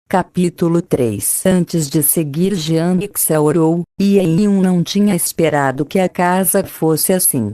Capítulo 3. Antes de seguir Jiang Xiaorou, Yun não tinha esperado que a casa fosse assim.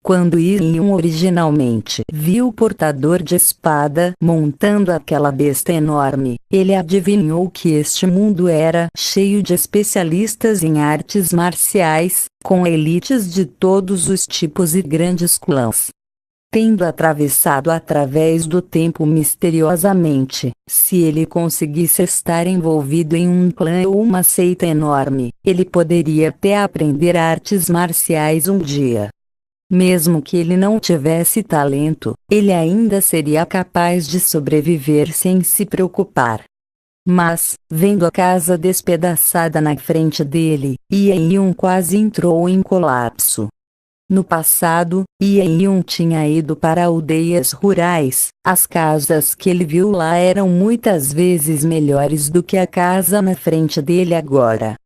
Quando Yun originalmente viu o portador de espada montando aquela besta enorme, ele adivinhou que este mundo era cheio de especialistas em artes marciais, com elites de todos os tipos e grandes clãs. Tendo atravessado através do tempo misteriosamente, se ele conseguisse estar envolvido em um clã ou uma seita enorme, ele poderia até aprender artes marciais um dia. Mesmo que ele não tivesse talento, ele ainda seria capaz de sobreviver sem se preocupar. Mas, vendo a casa despedaçada na frente dele, Yun quase entrou em colapso. No passado, Yun tinha ido para aldeias rurais. As casas que ele viu lá eram muitas vezes melhores do que a casa na frente dele agora.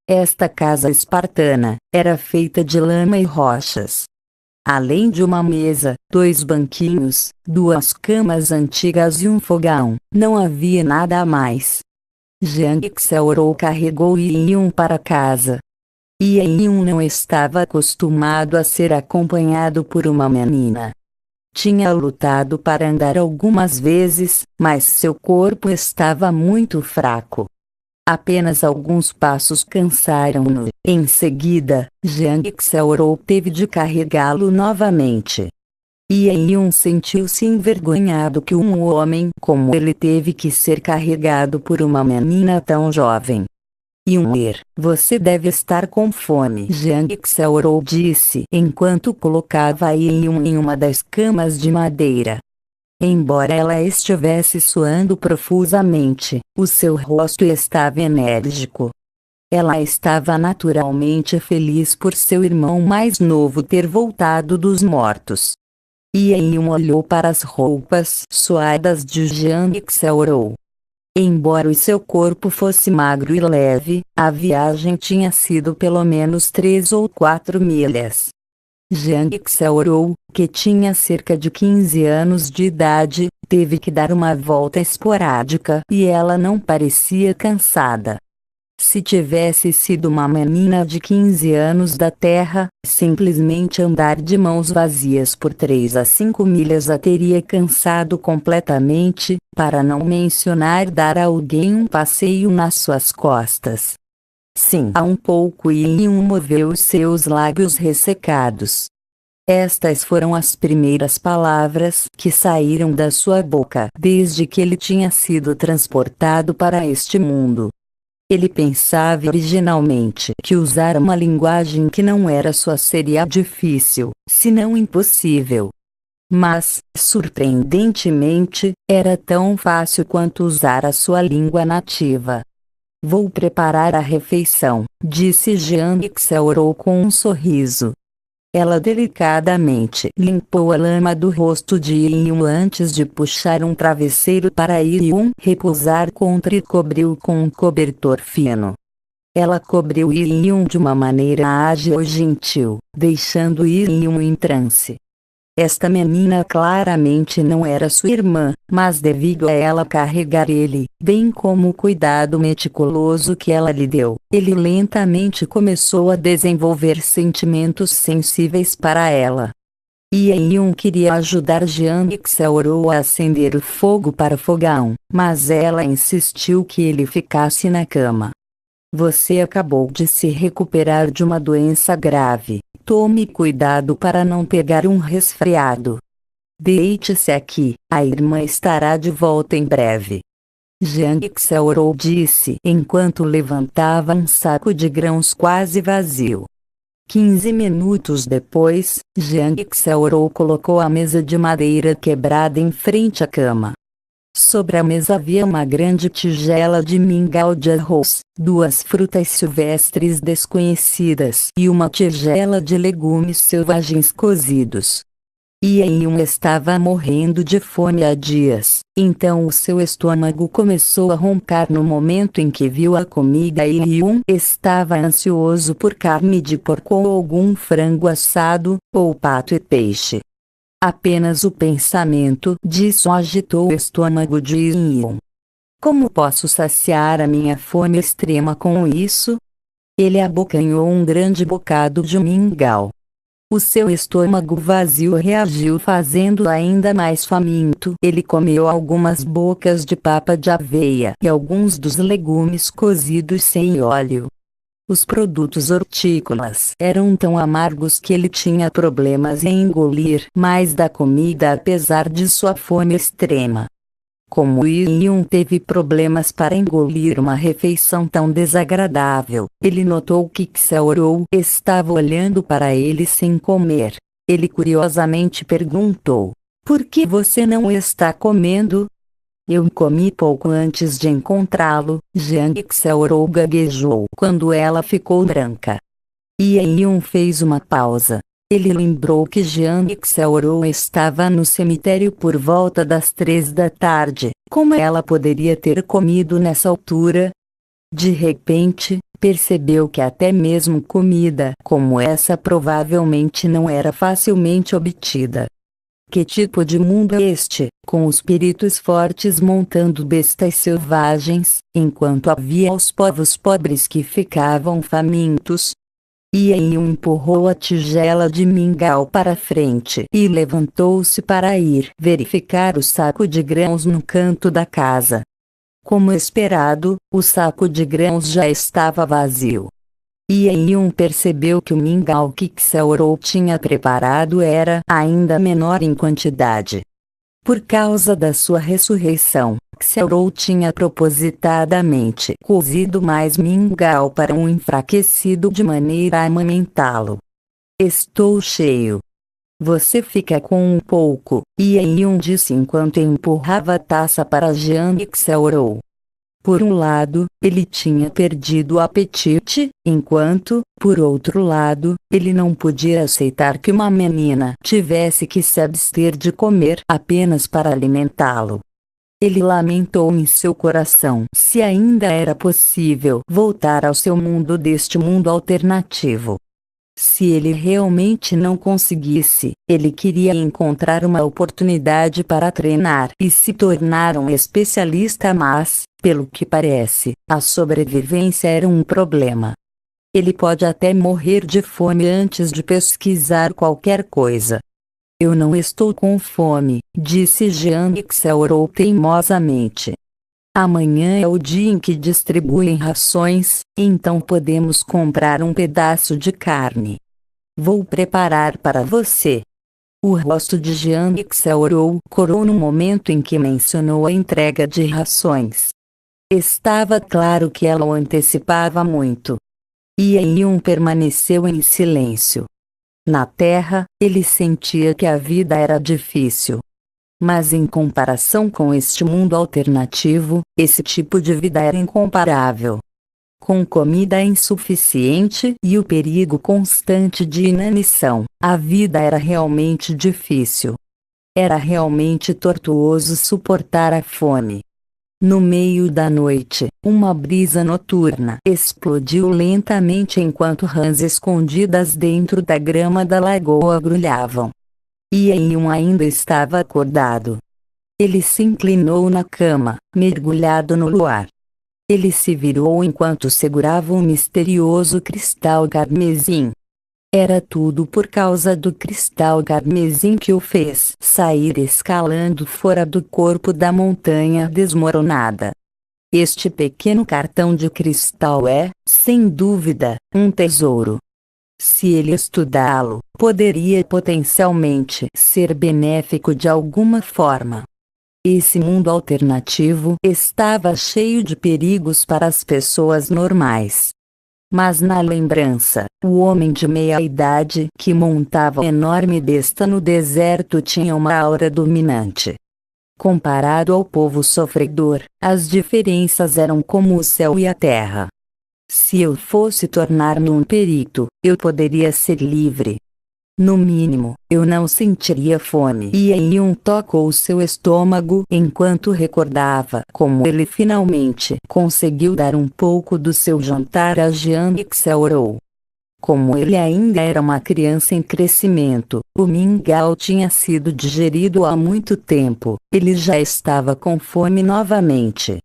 Esta casa espartana era feita de lama e rochas. Além de uma mesa, 2 banquinhos, 2 camas antigas e um fogão, não havia nada a mais. Jiang Xiaorou carregou Yun para casa. Yun não estava acostumado a ser acompanhado por uma menina. Tinha lutado para andar algumas vezes, mas seu corpo estava muito fraco. Apenas alguns passos cansaram-no. Em seguida, Jiang Xiaorou teve de carregá-lo novamente. Yun sentiu-se envergonhado que um homem como ele teve que ser carregado por uma menina tão jovem. Yun, você deve estar com fome, Jiang Xiaorou disse enquanto colocava Yun em uma das camas de madeira. Embora ela estivesse suando profusamente, o seu rosto estava enérgico. Ela estava naturalmente feliz por seu irmão mais novo ter voltado dos mortos. Yun olhou para as roupas suadas de Jiang Xiaorou. Embora o seu corpo fosse magro e leve, a viagem tinha sido pelo menos 3 ou 4 milhas. Jiang Xiaorou, que tinha cerca de 15 anos de idade, teve que dar uma volta esporádica e ela não parecia cansada. Se tivesse sido uma menina de 15 anos da Terra, simplesmente andar de mãos vazias por 3 a 5 milhas a teria cansado completamente, para não mencionar dar a alguém um passeio nas suas costas. Sim, há um pouco. Yun moveu os seus lábios ressecados. Estas foram as primeiras palavras que saíram da sua boca desde que ele tinha sido transportado para este mundo. Ele pensava originalmente que usar uma linguagem que não era sua seria difícil, se não impossível. Mas, surpreendentemente, era tão fácil quanto usar a sua língua nativa. Vou preparar a refeição, disse Jiang Xiaorou com um sorriso. Ela delicadamente limpou a lama do rosto de Yun antes de puxar um travesseiro para Yun repousar contra e cobriu com um cobertor fino. Ela cobriu Yun de uma maneira ágil e gentil, deixando Yun em transe. Esta menina claramente não era sua irmã, mas devido a ela carregar ele, bem como o cuidado meticuloso que ela lhe deu, ele lentamente começou a desenvolver sentimentos sensíveis para ela. Yun queria ajudar Jiang Xiaorou a acender o fogo para o fogão, mas ela insistiu que ele ficasse na cama. Você acabou de se recuperar de uma doença grave. Tome cuidado para não pegar um resfriado. Deite-se aqui, a irmã estará de volta em breve. Jiang Xiaorou disse enquanto levantava um saco de grãos quase vazio. 15 minutos depois, Jiang Xiaorou colocou a mesa de madeira quebrada em frente à cama. Sobre a mesa havia uma grande tigela de mingau de arroz, 2 frutas silvestres desconhecidas e uma tigela de legumes selvagens cozidos. Yun estava morrendo de fome há dias, então o seu estômago começou a roncar no momento em que viu a comida e Yun estava ansioso por carne de porco ou algum frango assado, ou pato e peixe. Apenas o pensamento disso agitou o estômago de Yun. Como posso saciar a minha fome extrema com isso? Ele abocanhou um grande bocado de mingau. O seu estômago vazio reagiu fazendo-o ainda mais faminto. Ele comeu algumas bocas de papa de aveia e alguns dos legumes cozidos sem óleo. Os produtos hortícolas eram tão amargos que ele tinha problemas em engolir mais da comida apesar de sua fome extrema. Como Yun teve problemas para engolir uma refeição tão desagradável, ele notou que Xiaorou estava olhando para ele sem comer. Ele curiosamente perguntou: "Por que você não está comendo?" "Eu comi pouco antes de encontrá-lo", Jiang Xiaorou gaguejou quando ela ficou branca. Yun fez uma pausa. Ele lembrou que Jiang Xiaorou estava no cemitério por volta das 3 da tarde. Como ela poderia ter comido nessa altura? De repente, percebeu que até mesmo comida como essa provavelmente não era facilmente obtida. Que tipo de mundo é este, com os espíritos fortes montando bestas selvagens, enquanto havia os povos pobres que ficavam famintos? Yun empurrou a tigela de mingau para frente e levantou-se para ir verificar o saco de grãos no canto da casa. Como esperado, o saco de grãos já estava vazio. Yun percebeu que o mingau que Xiaorou tinha preparado era ainda menor em quantidade. Por causa da sua ressurreição, Xiaorou tinha propositadamente cozido mais mingau para um enfraquecido de maneira a amamentá-lo. "Estou cheio. Você fica com um pouco", Yun disse enquanto empurrava a taça para Jiang Xiaorou. Por um lado, ele tinha perdido o apetite, enquanto, por outro lado, ele não podia aceitar que uma menina tivesse que se abster de comer apenas para alimentá-lo. Ele lamentou em seu coração se ainda era possível voltar ao seu mundo deste mundo alternativo. Se ele realmente não conseguisse, ele queria encontrar uma oportunidade para treinar e se tornar um especialista, mas, pelo que parece, a sobrevivência era um problema. Ele pode até morrer de fome antes de pesquisar qualquer coisa. "Eu não estou com fome", disse Jiang Xiaorou teimosamente. "Amanhã é o dia em que distribuem rações, então podemos comprar um pedaço de carne. Vou preparar para você." O rosto de Jiang Xiaorou corou no momento em que mencionou a entrega de rações. Estava claro que ela o antecipava muito. Yun permaneceu em silêncio. Na Terra, ele sentia que a vida era difícil. Mas em comparação com este mundo alternativo, esse tipo de vida era incomparável. Com comida insuficiente e o perigo constante de inanição, a vida era realmente difícil. Era realmente tortuoso suportar a fome. No meio da noite, uma brisa noturna explodiu lentamente enquanto rãs escondidas dentro da grama da lagoa grulhavam. Yun ainda estava acordado. Ele se inclinou na cama, mergulhado no luar. Ele se virou enquanto segurava um misterioso cristal carmesim. Era tudo por causa do cristal carmesim que o fez sair escalando fora do corpo da montanha desmoronada. Este pequeno cartão de cristal é, sem dúvida, um tesouro. Se ele estudá-lo, poderia potencialmente ser benéfico de alguma forma. Esse mundo alternativo estava cheio de perigos para as pessoas normais. Mas na lembrança, o homem de meia-idade que montava enorme besta no deserto tinha uma aura dominante. Comparado ao povo sofredor, as diferenças eram como o céu e a terra. Se eu fosse tornar-me um perito, eu poderia ser livre. No mínimo, eu não sentiria fome. Yun tocou seu estômago enquanto recordava como ele finalmente conseguiu dar um pouco do seu jantar a Jiang Xiaorou. Como ele ainda era uma criança em crescimento, o mingau tinha sido digerido há muito tempo, ele já estava com fome novamente.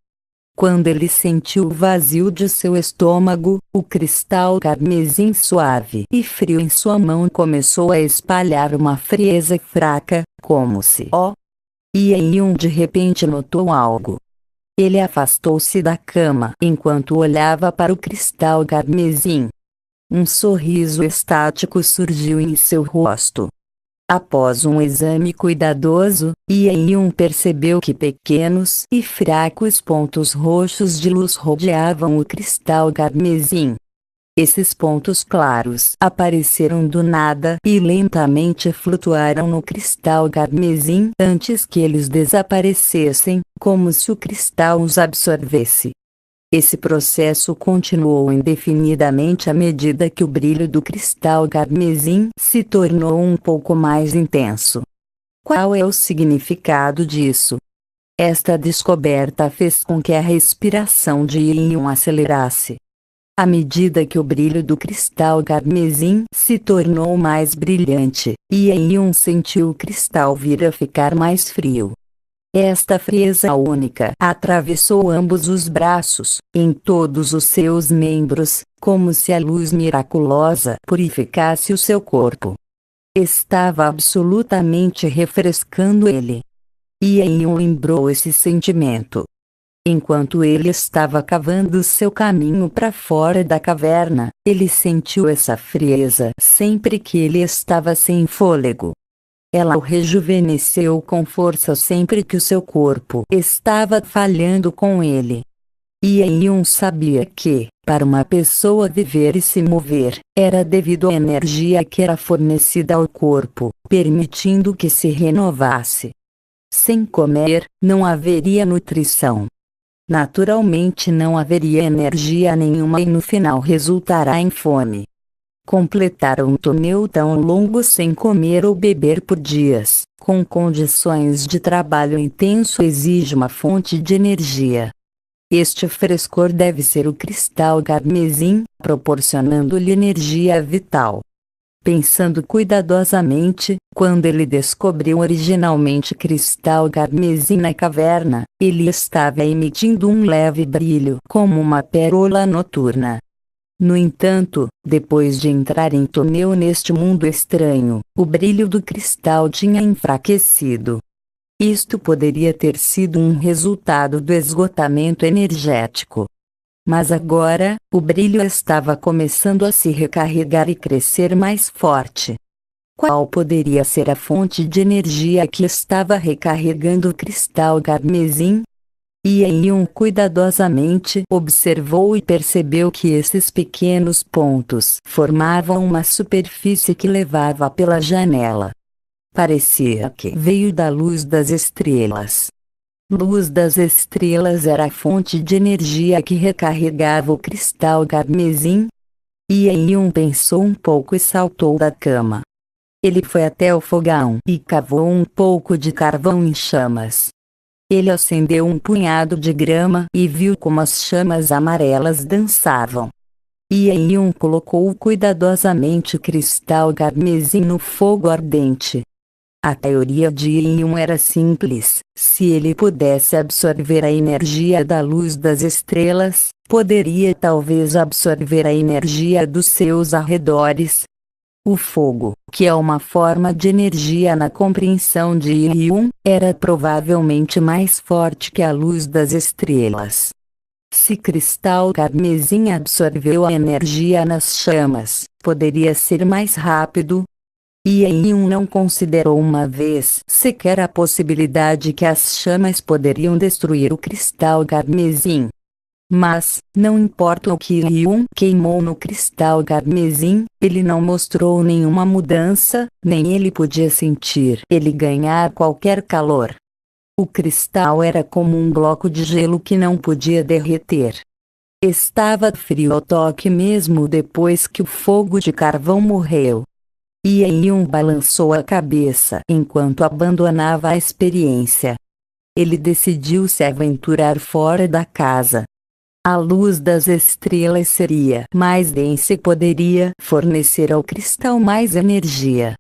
Quando ele sentiu o vazio de seu estômago, o cristal carmesim suave e frio em sua mão começou a espalhar uma frieza fraca, como se Yun de repente notou algo. Ele afastou-se da cama enquanto olhava para o cristal carmesim. Um sorriso estático surgiu em seu rosto. Após um exame cuidadoso, Yun percebeu que pequenos e fracos pontos roxos de luz rodeavam o cristal carmesim. Esses pontos claros apareceram do nada e lentamente flutuaram no cristal carmesim antes que eles desaparecessem, como se o cristal os absorvesse. Esse processo continuou indefinidamente à medida que o brilho do cristal carmesim se tornou um pouco mais intenso. Qual é o significado disso? Esta descoberta fez com que a respiração de Yun acelerasse. À medida que o brilho do cristal carmesim se tornou mais brilhante, Yun sentiu o cristal vir a ficar mais frio. Esta frieza única atravessou ambos os braços, em todos os seus membros, como se a luz miraculosa purificasse o seu corpo. Estava absolutamente refrescando ele. Yun lembrou esse sentimento. Enquanto ele estava cavando seu caminho para fora da caverna, ele sentiu essa frieza sempre que ele estava sem fôlego. Ela o rejuvenesceu com força sempre que o seu corpo estava falhando com ele. Yun sabia que, para uma pessoa viver e se mover, era devido à energia que era fornecida ao corpo, permitindo que se renovasse. Sem comer, não haveria nutrição. Naturalmente não haveria energia nenhuma e no final resultará em fome. Completar um torneio tão longo sem comer ou beber por dias, com condições de trabalho intenso exige uma fonte de energia. Este frescor deve ser o cristal carmesim, proporcionando-lhe energia vital. Pensando cuidadosamente, quando ele descobriu originalmente cristal carmesim na caverna, ele estava emitindo um leve brilho como uma pérola noturna. No entanto, depois de entrar em túnel neste mundo estranho, o brilho do cristal tinha enfraquecido. Isto poderia ter sido um resultado do esgotamento energético. Mas agora, o brilho estava começando a se recarregar e crescer mais forte. Qual poderia ser a fonte de energia que estava recarregando o cristal carmesim? Yun cuidadosamente observou e percebeu que esses pequenos pontos formavam uma superfície que levava pela janela. Parecia que veio da luz das estrelas. Luz das estrelas era a fonte de energia que recarregava o cristal carmesim. Yun pensou um pouco e saltou da cama. Ele foi até o fogão e cavou um pouco de carvão em chamas. Ele acendeu um punhado de grama e viu como as chamas amarelas dançavam. Yun colocou cuidadosamente o cristal carmesim no fogo ardente. A teoria de Yun era simples: se ele pudesse absorver a energia da luz das estrelas, poderia talvez absorver a energia dos seus arredores. O fogo, que é uma forma de energia na compreensão de Yun, era provavelmente mais forte que a luz das estrelas. Se cristal carmesim absorveu a energia nas chamas, poderia ser mais rápido? Yun não considerou uma vez sequer a possibilidade que as chamas poderiam destruir o cristal carmesim. Mas, não importa o que Yun queimou no cristal carmesim, ele não mostrou nenhuma mudança, nem ele podia sentir ele ganhar qualquer calor. O cristal era como um bloco de gelo que não podia derreter. Estava frio ao toque mesmo depois que o fogo de carvão morreu. Yun balançou a cabeça enquanto abandonava a experiência. Ele decidiu se aventurar fora da casa. A luz das estrelas seria mais densa e poderia fornecer ao cristal mais energia.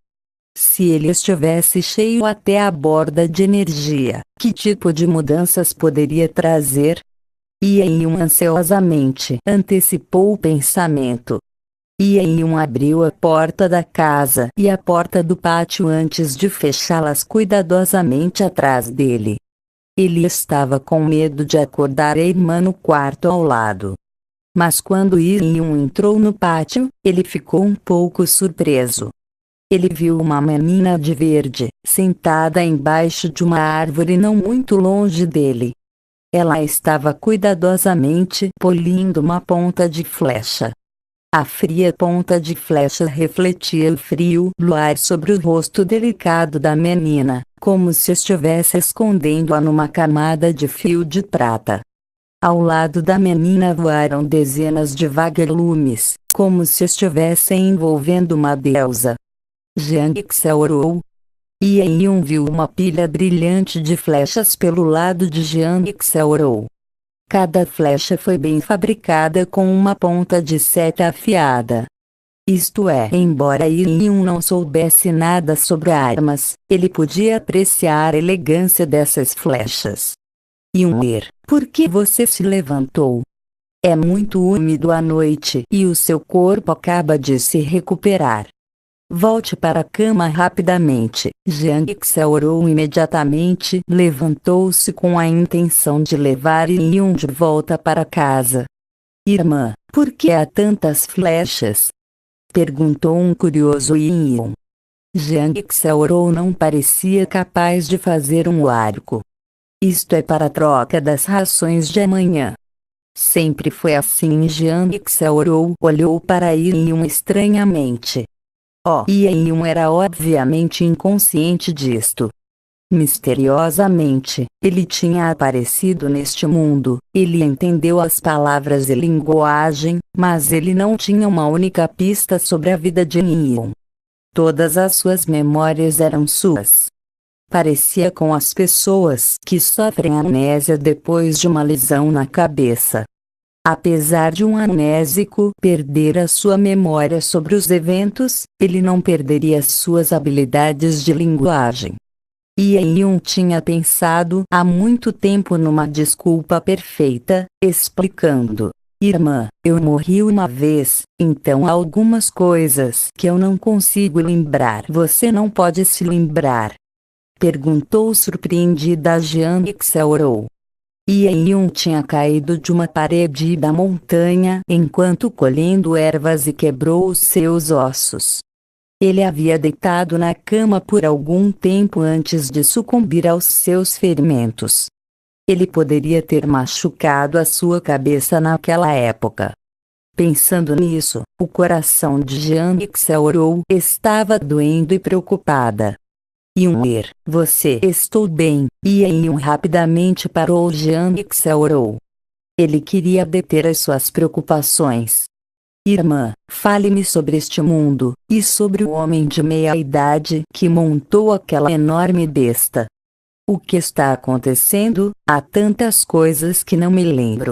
Se ele estivesse cheio até a borda de energia, que tipo de mudanças poderia trazer? Yun ansiosamente antecipou o pensamento. Yun abriu a porta da casa e a porta do pátio antes de fechá-las cuidadosamente atrás dele. Ele estava com medo de acordar a irmã no quarto ao lado. Mas quando Yun entrou no pátio, ele ficou um pouco surpreso. Ele viu uma menina de verde, sentada embaixo de uma árvore não muito longe dele. Ela estava cuidadosamente polindo uma ponta de flecha. A fria ponta de flecha refletia o frio luar sobre o rosto delicado da menina, como se estivesse escondendo-a numa camada de fio de prata. Ao lado da menina voaram dezenas de vagalumes, como se estivessem envolvendo uma deusa. Jiang orou. Yun viu uma pilha brilhante de flechas pelo lado de Jiang orou. Cada flecha foi bem fabricada com uma ponta de seta afiada. Isto é, embora Yun não soubesse nada sobre armas, ele podia apreciar a elegância dessas flechas. Yun, por que você se levantou? É muito úmido à noite e o seu corpo acaba de se recuperar. Volte para a cama rapidamente. Jiang orou imediatamente, levantou-se com a intenção de levar Yun de volta para casa. Irmã, por que há tantas flechas? Perguntou um curioso Yun. Jiang orou não parecia capaz de fazer um arco. Isto é para a troca das rações de amanhã. Sempre foi assim. Jiang orou olhou para Yun estranhamente. Yun era obviamente inconsciente disto. Misteriosamente, ele tinha aparecido neste mundo, ele entendeu as palavras e linguagem, mas ele não tinha uma única pista sobre a vida de Yun. Todas as suas memórias eram suas. Parecia com as pessoas que sofrem amnésia depois de uma lesão na cabeça. Apesar de um amnésico perder a sua memória sobre os eventos, ele não perderia suas habilidades de linguagem. Yun tinha pensado há muito tempo numa desculpa perfeita, explicando: Irmã, eu morri uma vez, então há algumas coisas que eu não consigo lembrar. Você não pode se lembrar? Perguntou surpreendida Jiang orou. Yun tinha caído de uma parede da montanha enquanto colhendo ervas e quebrou os seus ossos. Ele havia deitado na cama por algum tempo antes de sucumbir aos seus ferimentos. Ele poderia ter machucado a sua cabeça naquela época. Pensando nisso, o coração de Jiang orou estava doendo e preocupada. Yun, você estou bem. Yun rapidamente parou Jiang orou. Ele queria deter as suas preocupações. Irmã, fale-me sobre este mundo, e sobre o homem de meia-idade que montou aquela enorme besta. O que está acontecendo? Há tantas coisas que não me lembro.